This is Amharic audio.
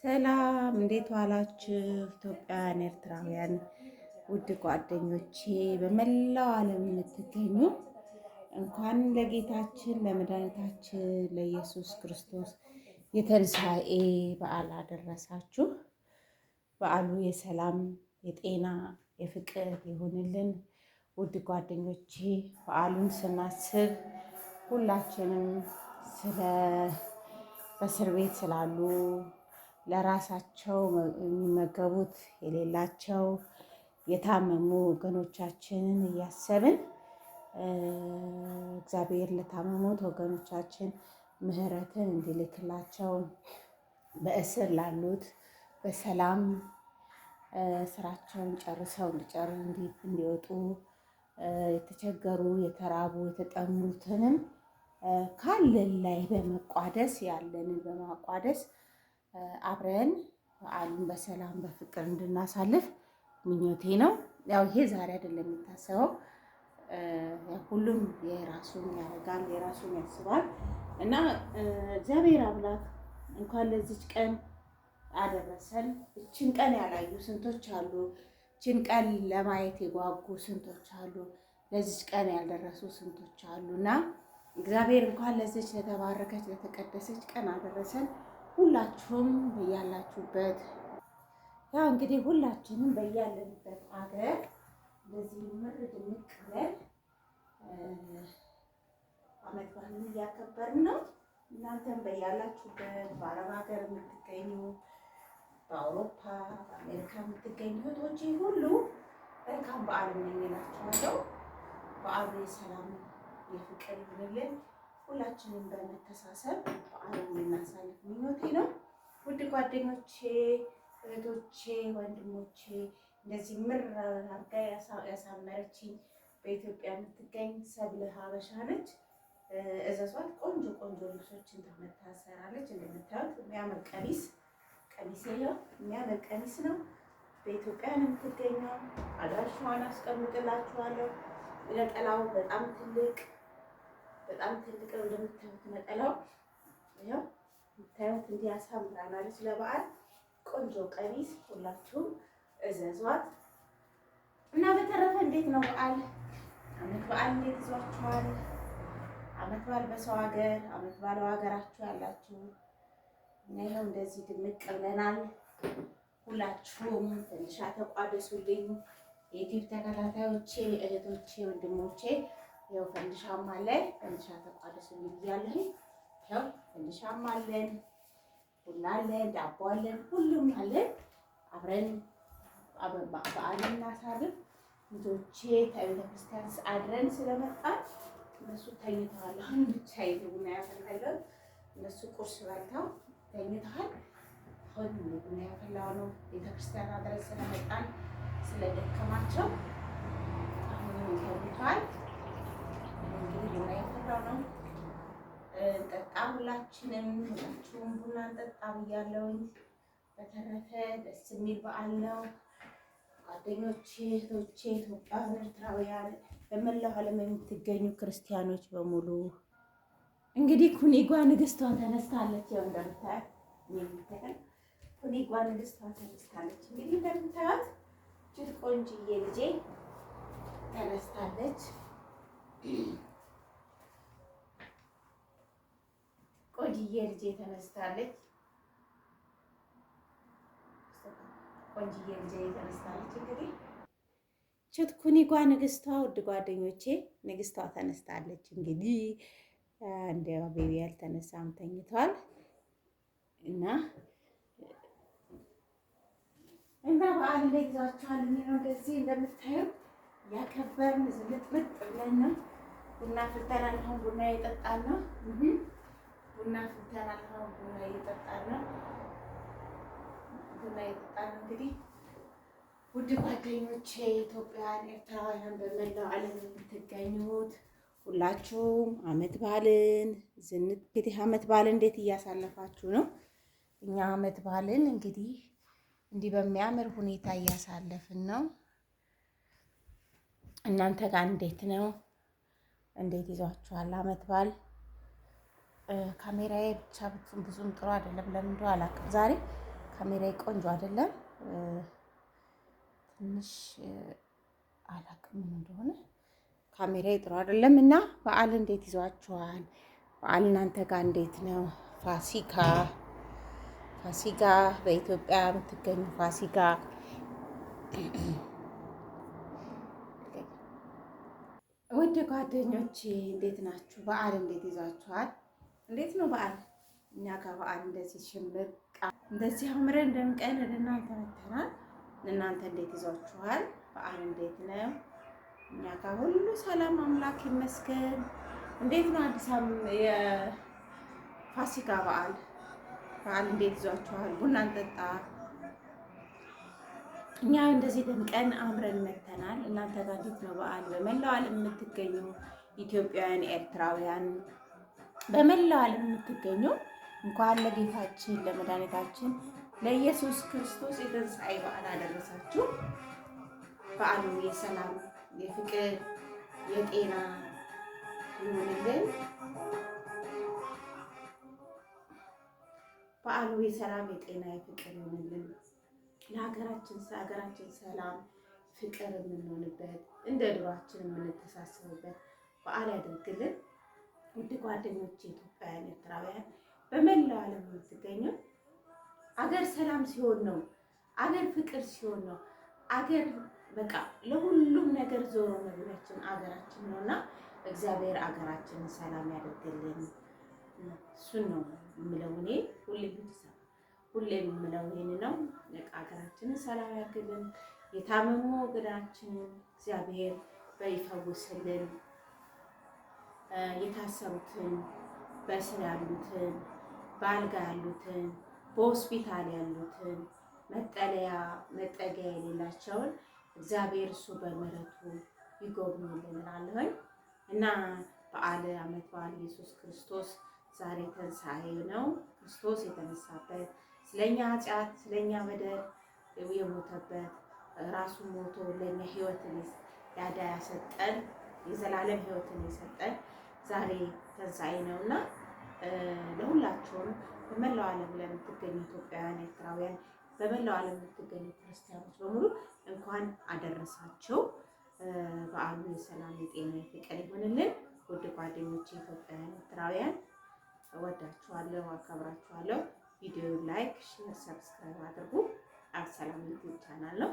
ሰላም እንዴት ዋላችሁ? ኢትዮጵያውያን ኤርትራውያን ውድ ጓደኞቼ በመላው ዓለም የምትገኙ እንኳን ለጌታችን ለመድኃኒታችን ለኢየሱስ ክርስቶስ የትንሣኤ በዓል አደረሳችሁ። በዓሉ የሰላም የጤና የፍቅር ይሁንልን። ውድ ጓደኞቼ በዓሉን ስናስብ ሁላችንም ስለ በእስር ቤት ስላሉ ለራሳቸው የሚመገቡት የሌላቸው የታመሙ ወገኖቻችንን እያሰብን እግዚአብሔር ለታመሙት ወገኖቻችን ምሕረትን እንዲልክላቸው በእስር ላሉት በሰላም ስራቸውን ጨርሰው እንዲወጡ የተቸገሩ የተራቡ የተጠሙትንም ካለን ላይ በመቋደስ ያለንን በማቋደስ አብረን በዓሉን በሰላም በፍቅር እንድናሳልፍ ምኞቴ ነው። ያው ይሄ ዛሬ አይደለም የሚታሰበው፣ ሁሉም የራሱን ያደርጋል የራሱን ያስባል እና እግዚአብሔር አምላክ እንኳን ለዚች ቀን አደረሰን። እችን ቀን ያላዩ ስንቶች አሉ። እችን ቀን ለማየት የጓጉ ስንቶች አሉ። ለዚች ቀን ያልደረሱ ስንቶች አሉ እና እግዚአብሔር እንኳን ለዚች ለተባረከች ለተቀደሰች ቀን አደረሰን። ሁላችሁም በያላችሁበት ያው እንግዲህ ሁላችንም በያለንበት አገር እንደዚህ ምር ድምቅ ብለን ዓመት በዓልን እያከበርን ነው። እናንተም በያላችሁበት በአረብ ሀገር የምትገኙ በአውሮፓ በአሜሪካ የምትገኙ እህቶቼ ሁሉ መልካም በዓል እመኝላችኋለሁ። በዓሉ የሰላም የፍቅር ይሁንልን። ሁላችንም በመተሳሰብ በዓሉን እናሳልፍ ምኞቴ ነው። ውድ ጓደኞቼ፣ እህቶቼ፣ ወንድሞቼ እንደዚህ ምር አድርጋ ያሳመረችኝ በኢትዮጵያ የምትገኝ ሰብለ ሀበሻ ነች። እዘዟት። ቆንጆ ቆንጆ ልብሶችን ታሰራለች። እንደምታዩት የሚያምር ቀሚስ ይኸው የሚያምር ቀሚስ ነው። በኢትዮጵያ ነው የምትገኘው። አድራሻዋን አስቀምጥላችኋለሁ። ነጠላው በጣም ትልቅ ነው። እንደምታዩት ነጠላው ይኸው የምታዩት እንዲህ ያሳምራናለች። ለበዓል ቆንጆ ቀሚስ ሁላችሁም እዘዟት እና በተረፈ እንዴት ነው በዓል? ዓመት በዓል እንዴት ይዟችኋል? ዓመት በዓል በሰው ሀገር ዓመት በዓል ሀገራችሁ ያላችሁ እና ይኸው እንደዚህ ድምቅ ብለናል። ሁላችሁም ትንሽ ተቋደሱልኝ። የዩቲዩብ ተከታታዮቼ እህቶቼ፣ ወንድሞቼ ይኸው ፈንድሻም አለ። ፈንድሻ ተቋደሱልኝ ብያለሁ። ይኸው ፈንድሻም አለን፣ ቡና አለን፣ ዳቦ አለን፣ ሁሉም አለን። አብረን በዓልን እናሳልፍ። ልጆቼ ከቤተ ክርስቲያን አድረን ስለመጣን እነሱ ተኝተዋል። አሁን ብቻ ቡና ያፈላለው እነሱ ቁርስ በልተው ተኝተዋል። አሁን ቡና ያፈላው ነው። ቤተ ክርስቲያን አድረን ስለመጣን ስለደከማቸው አሁን ተኝተዋል። እንግዲህ ቡና ያፈላው ነው። እንጠጣ፣ ሁላችሁም ቡና እንጠጣ ብያለሁኝ። በተረፈ ደስ የሚል በዓል ነው። ጓደኞቼ፣ እህቶቼ፣ ኢትዮጵያውያን፣ ኤርትራውያን በመላው ዓለም የምትገኙ ክርስቲያኖች በሙሉ እንግዲህ ኩኒጓ ንግስቷ ተነስታለች። ያው እንደምታያት ኩኒጓ ንግስቷ ተነስታለች። እንግዲህ እንደምታያት እጅግ ቆንጅዬ ልጄ ተነስታለች። ቆንጅዬ ልጄ ተነስታለች። እንግዲህ ኩኒጓ ንግስቷ፣ ውድ ጓደኞቼ ንግስቷ ተነስታለች። እንግዲህ እንደ ቤቢ ያልተነሳም ተኝቷል እና በዓል ላይ ይዟቸዋል። እንደዚህ እንደምታዩ ያከበርን ዝልጥልጥ ብለን ነው። ቡና ፍልተናል። አሁን ቡና እየጠጣን ነው። እንግዲህ ውድ ጓደኞቼ ኢትዮጵያውያን፣ ኤርትራውያን በመላው ዓለም የምትገኙት ሁላችሁም ዓመት በዓልን እንግዲህ ዓመት በዓልን እንዴት እያሳለፋችሁ ነው? እኛ ዓመት በዓልን እንግዲህ እንዲህ በሚያምር ሁኔታ እያሳለፍን ነው። እናንተ ጋር እንዴት ነው? እንዴት ይዟችኋል ዓመት በዓል? ካሜራዬ ብቻ ብዙም ጥሩ አይደለም። ለምን እንደው አላውቅም። ዛሬ ካሜራዬ ቆንጆ አይደለም። ትንሽ አላቅም ምን እንደሆነ ካሜራዬ ጥሩ አይደለም። እና በዓል እንዴት ይዟችኋል? በዓል እናንተ ጋር እንዴት ነው? ፋሲካ በኢትዮጵያ የምትገኙ ፋሲካ ውድ ጓደኞቼ እንዴት ናችሁ? በዓል እንዴት ይዟችኋል? እንዴት ነው በዓል? እኛ ጋር በዓል እንደዚህ ሽምቅ እንደዚህ አምረን ደምቀን ወደ እናንተ መጥተናል። እናንተ እንዴት ይዟችኋል? በዓል እንዴት ነው? እኛ ጋር ሁሉ ሰላም አምላክ ይመስገን። እንዴት ነው አዲስ አበባ የፋሲካ በዓል እንዴት ይዟችኋል? ቡና እንጠጣ። እኛ እንደዚህ ደምቀን አምረን መጥተናል። እናንተ ጋር እንዴት ነው በዓል? በመላው ዓለም የምትገኙ ኢትዮጵያውያን፣ ኤርትራውያን በመላው ዓለም የምትገኙ እንኳን ለጌታችን ለመድኃኒታችን ለኢየሱስ ክርስቶስ የትንሣኤ በዓል አደረሳችሁ። በዓሉ የሰላም የፍቅር የጤና ይሁንልን። በዓሉ የሰላም የጤና የፍቅር ይሁንልን። ለሀገራችን ሰላም ፍቅር የምንሆንበት እንደ ድሯችን የምንተሳሰብበት በዓል ያደርግልን። ውድ ጓደኞቼ ኢትዮጵያውያን፣ ኤርትራውያን በመላው ዓለም የምትገኙ አገር ሰላም ሲሆን ነው፣ አገር ፍቅር ሲሆን ነው፣ አገር በቃ ለሁሉም ነገር ዞሮ መግቢያችን አገራችን ነውና እግዚአብሔር አገራችንን ሰላም ያደርግልን። እሱን ነው የምለው እኔ ሁሌም የምለው ይሄን ነው። ሀገራችንን ሰላም ያድርግልን። የታመሙ ወገናችንን እግዚአብሔር በይፈውስልን። የታሰሩትን፣ በእስር ያሉትን፣ በአልጋ ያሉትን፣ በሆስፒታል ያሉትን፣ መጠጊያ የሌላቸውን እግዚአብሔር እሱ በምሕረቱ ይጎብኝልን እላለሁኝ እና ዓመት በዓል ኢየሱስ ክርስቶስ ዛሬ ትንሣኤ ነው። ክርስቶስ የተነሳበት ስለኛ ኃጢአት ስለኛ በደል የሞተበት ራሱን ሞቶ ለኛ ሕይወትን ያዳ ያሰጠን የዘላለም ሕይወትን የሰጠን ዛሬ ትንሣኤ ነውና ለሁላችሁም በመላው ዓለም ለምትገኙ ኢትዮጵያውያን፣ ኤርትራውያን በመላው ዓለም የምትገኙ ክርስቲያኖች በሙሉ እንኳን አደረሳችሁ። በዓሉ የሰላም የጤና የፍቅር ይሆንልን። ውድ ጓደኞቼ ኢትዮጵያውያን፣ ኤርትራውያን እወዳችኋለሁ፣ አከብራችኋለሁ። ቪዲዮ ላይክ፣ ሼር፣ ሰብስክራይብ አድርጉ። አብሰላም ዩቲዩብ ቻናል ነው።